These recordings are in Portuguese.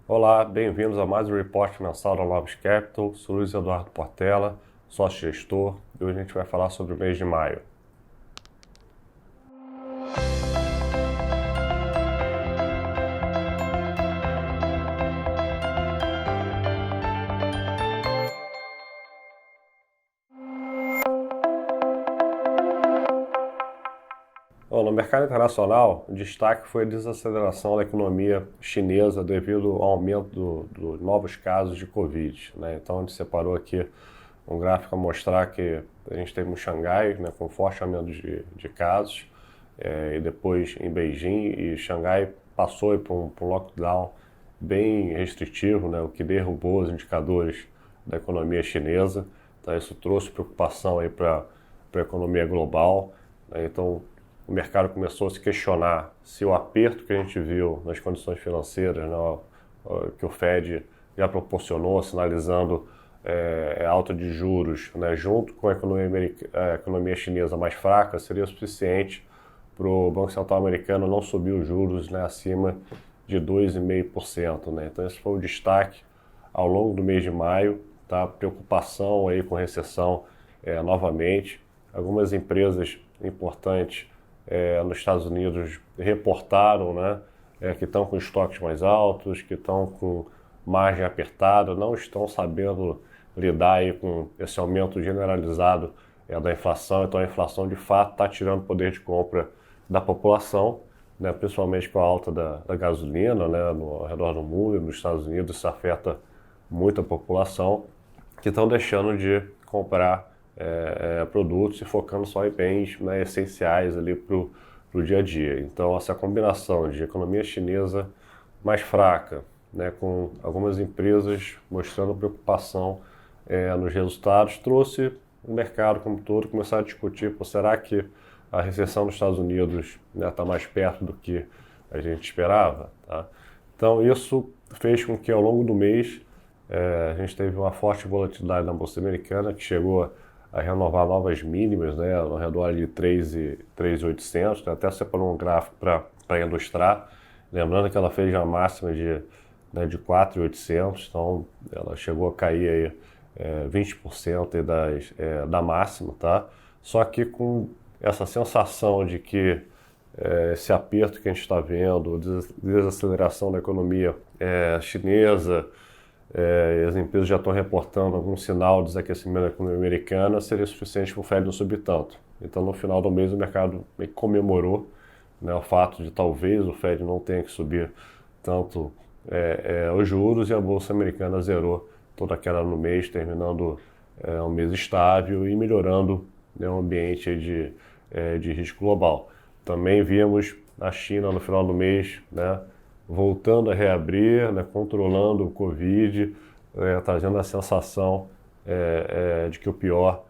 Olá, bem-vindos a mais um report mensal da Novos Capital. Sou Luiz Eduardo Portela, sócio-gestor, e hoje a gente vai falar sobre o mês de maio. Bom, no mercado internacional, o destaque foi a desaceleração da economia chinesa devido ao aumento dos novos casos de Covid, né? Então, a gente separou aqui um gráfico a mostrar que a gente teve um Xangai, né, com forte aumento de casos, e depois em Beijing, e Xangai passou por um lockdown bem restritivo, né, o que derrubou os indicadores da economia chinesa. Então, isso trouxe preocupação para a economia global, né? Então, o mercado começou a se questionar se o aperto que a gente viu nas condições financeiras, né, que o Fed já proporcionou, sinalizando alta de juros, né, junto com a economia chinesa mais fraca, seria suficiente para o Banco Central americano não subir os juros, né, acima de 2,5%. Né? Então esse foi o destaque ao longo do mês de maio, tá? Preocupação aí com recessão novamente. Algumas empresas importantes nos Estados Unidos reportaram, né, que estão com estoques mais altos, que estão com margem apertada, não estão sabendo lidar aí com esse aumento generalizado da inflação. Então a inflação de fato está tirando poder de compra da população, né, principalmente com a alta da gasolina, né, ao redor do mundo. Nos Estados Unidos isso afeta muito a população, que estão deixando de comprar produtos e focando só em bens, né, essenciais ali para o dia a dia. Então essa combinação de economia chinesa mais fraca, né, com algumas empresas mostrando preocupação nos resultados, trouxe o mercado como todo começar a discutir, será que a recessão nos Estados Unidos está mais perto do que a gente esperava? Tá? Então isso fez com que ao longo do mês a gente teve uma forte volatilidade na Bolsa Americana, que chegou a renovar novas mínimas, né, ao redor de 3.800, né, até separou um gráfico para ilustrar, lembrando que ela fez a máxima de 4.800, então ela chegou a cair aí 20% da máxima, tá? Só que com essa sensação de que esse aperto que a gente está vendo, desaceleração da economia chinesa, as empresas já estão reportando algum sinal de desaquecimento da economia americana, seria suficiente para o Fed não subir tanto. Então, no final do mês, o mercado meio que comemorou, né, o fato de talvez o Fed não tenha que subir tanto os juros, e a Bolsa Americana zerou toda a queda no mês, terminando um mês estável e melhorando, né, o ambiente aí de risco global. Também vimos a China no final do mês, né, voltando a reabrir, né, controlando o Covid, trazendo a sensação de que o pior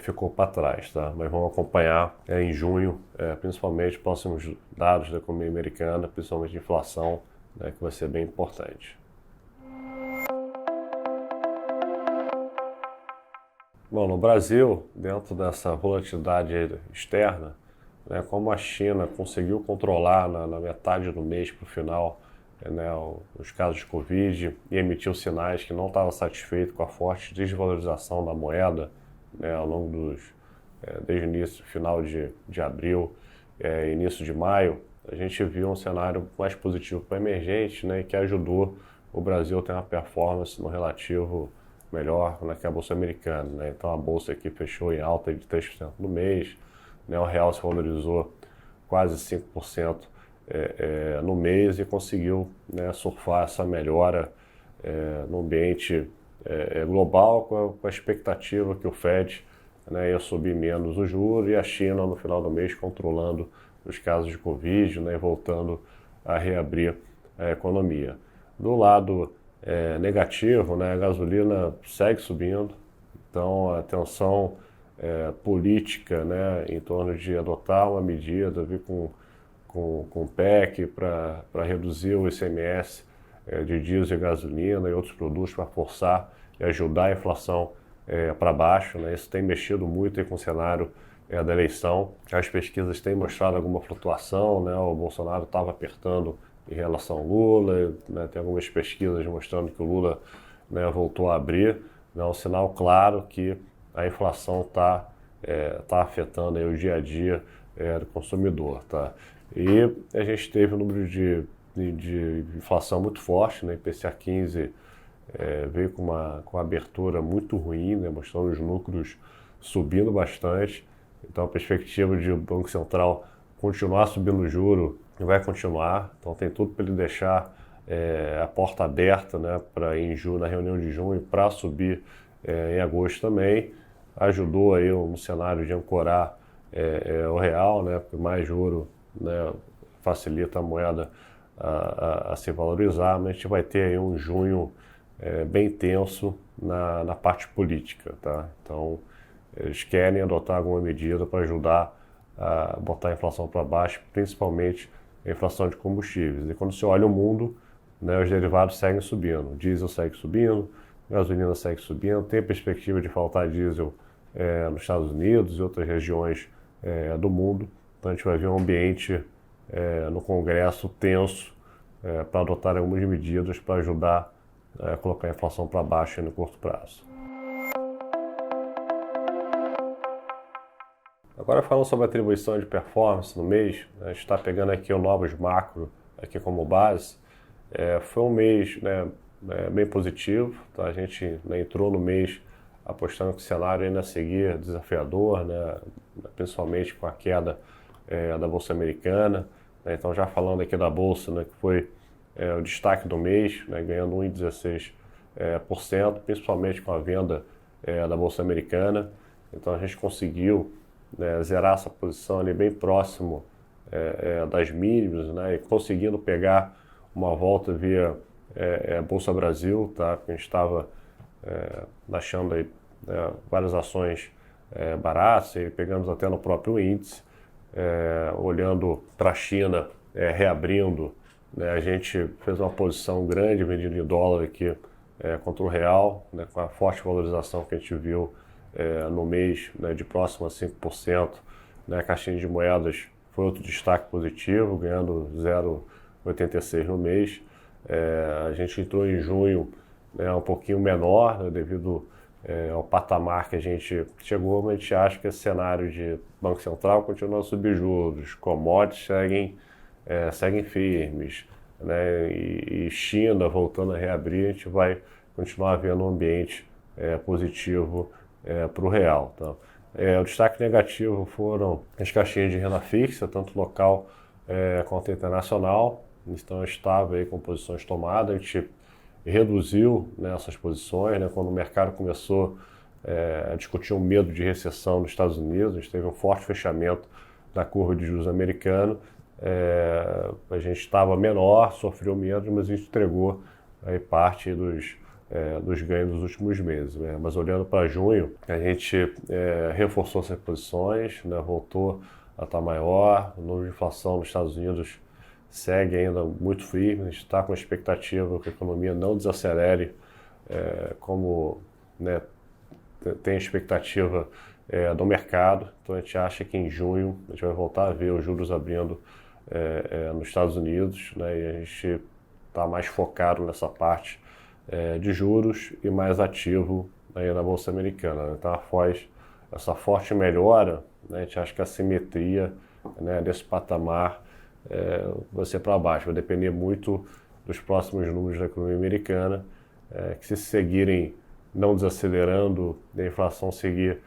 ficou para trás. Tá? Mas vamos acompanhar em junho, principalmente próximos dados da economia americana, principalmente de inflação, né, que vai ser bem importante. Bom, no Brasil, dentro dessa volatilidade externa, né, como a China conseguiu controlar na metade do mês para o final, né, os casos de Covid, e emitiu sinais que não estava satisfeito com a forte desvalorização da moeda, né, ao longo desde o início, final de abril, início de maio, a gente viu um cenário mais positivo para emergente, né, que ajudou o Brasil a ter uma performance no relativo melhor, né, que a Bolsa Americana. Né? Então a Bolsa aqui fechou em alta de 3% no mês, né, o real se valorizou quase 5% no mês e conseguiu, né, surfar essa melhora no ambiente global, com a expectativa que o Fed, né, ia subir menos o juro, e a China no final do mês controlando os casos de Covid, né, voltando a reabrir a economia. Do lado negativo, né, a gasolina segue subindo, então a tensão política, né, em torno de adotar uma medida, vir com o PEC para reduzir o ICMS de diesel e gasolina e outros produtos para forçar e ajudar a inflação para baixo. Né? Isso tem mexido muito com o cenário da eleição. As pesquisas têm mostrado alguma flutuação, né? O Bolsonaro estava apertando em relação ao Lula, né, tem algumas pesquisas mostrando que o Lula, né, voltou a abrir, né, um sinal claro que a inflação está tá afetando aí o dia a dia do consumidor. Tá? E a gente teve um número de inflação muito forte, né, IPCA 15 veio com uma abertura muito ruim, né, mostrando os lucros subindo bastante. Então a perspectiva de o Banco Central continuar subindo o juro vai continuar. Então tem tudo para ele deixar a porta aberta, né, para em junho, na reunião de junho, para subir em agosto também. Ajudou aí no cenário de ancorar o real, né, porque mais juro, né, facilita a moeda a se valorizar, mas a gente vai ter aí um junho bem tenso na parte política, tá? Então eles querem adotar alguma medida para ajudar a botar a inflação para baixo, principalmente a inflação de combustíveis. E quando você olha o mundo, né, os derivados seguem subindo. O diesel segue subindo, a gasolina segue subindo, tem a perspectiva de faltar diesel nos Estados Unidos e outras regiões do mundo. Então a gente vai ver um ambiente no Congresso tenso para adotar algumas medidas para ajudar a colocar a inflação para baixo no curto prazo. Agora falando sobre a atribuição de performance no mês, a gente está pegando aqui o Novos Macro aqui como base. Foi um mês, né, bem positivo, tá? A gente, né, entrou no mês apostando que o cenário ainda seguia desafiador, né, principalmente com a queda da Bolsa Americana. Né? Então já falando aqui da Bolsa, né, que foi o destaque do mês, né, ganhando 1,16%, principalmente com a venda da Bolsa Americana. Então a gente conseguiu, né, zerar essa posição ali bem próximo das mínimas, né, e conseguindo pegar uma volta via Bolsa Brasil, tá, que a gente estava achando aí, várias ações baratas, e pegamos até no próprio índice, olhando para a China reabrindo, né, a gente fez uma posição grande vendendo em dólar aqui contra o real, né, com a forte valorização que a gente viu no mês, né, de próximo a 5%, né, a caixinha de moedas foi outro destaque positivo, ganhando 0,86 no mês. A gente entrou em junho, né, um pouquinho menor, né, devido ao patamar que a gente chegou, mas a gente acha que esse cenário de Banco Central continua a subir juros, commodities seguem firmes, né, e China voltando a reabrir, a gente vai continuar vendo um ambiente positivo para o real. Tá? O destaque negativo foram as caixinhas de renda fixa, tanto local quanto internacional. Então estava aí com posições tomadas, a gente reduziu, né, essas posições, né, quando o mercado começou a discutir um medo de recessão nos Estados Unidos. A gente teve um forte fechamento da curva de juros americana. A gente estava menor, sofreu menos, mas a gente entregou aí parte dos ganhos dos últimos meses, né? Mas olhando para junho, a gente reforçou essas posições, né? Voltou a estar maior, o número de inflação nos Estados Unidos segue ainda muito firme, a gente está com a expectativa que a economia não desacelere, como, né, tem a expectativa do mercado. Então a gente acha que em junho a gente vai voltar a ver os juros abrindo nos Estados Unidos, né, e a gente está mais focado nessa parte de juros e mais ativo aí na Bolsa Americana. Então, após essa forte melhora, né, a gente acha que a simetria, né, desse patamar vai ser para baixo, vai depender muito dos próximos números da economia americana, que se seguirem não desacelerando, a inflação seguir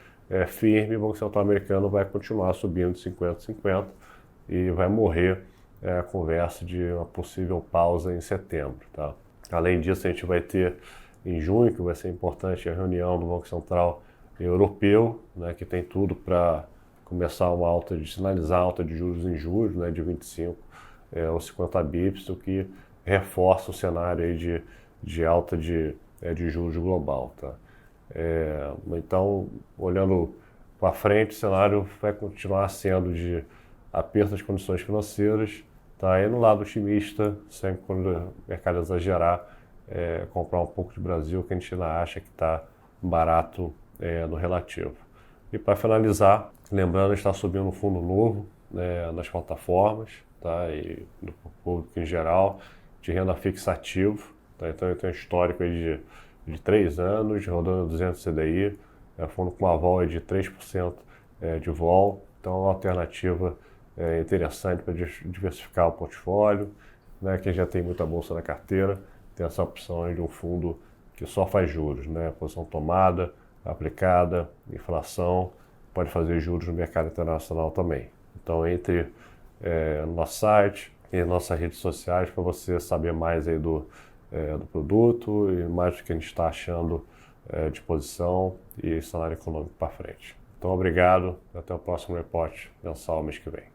firme, o Banco Central americano vai continuar subindo de 50 a 50 e vai morrer a conversa de uma possível pausa em setembro. Tá? Além disso, a gente vai ter em junho, que vai ser importante, a reunião do Banco Central Europeu, né, que tem tudo para começar sinalizar alta de juros em julho, né, de 25 ou 50 bips, o que reforça o cenário aí de alta de juros global. Tá? Então, olhando para frente, o cenário vai continuar sendo de aperto das condições financeiras. Tá? E no lado otimista, sempre quando o mercado exagerar, comprar um pouco de Brasil, que a gente ainda acha que está barato no relativo. E para finalizar, lembrando, está subindo um fundo novo, né, nas plataformas, tá? E do público em geral, de renda fixa ativo. Tá? Então ele tem um histórico aí de 3 anos, rodando 200 CDI, fundo com uma vol de 3% de vol. Então é uma alternativa interessante para diversificar o portfólio. Né? Quem já tem muita bolsa na carteira tem essa opção aí de um fundo que só faz juros, né? Posição tomada, aplicada, inflação, pode fazer juros no mercado internacional também. Então entre no nosso site e nossas redes sociais para você saber mais aí do produto e mais do que a gente está achando de posição e cenário econômico para frente. Então obrigado, até o próximo repórter mensal mês que vem.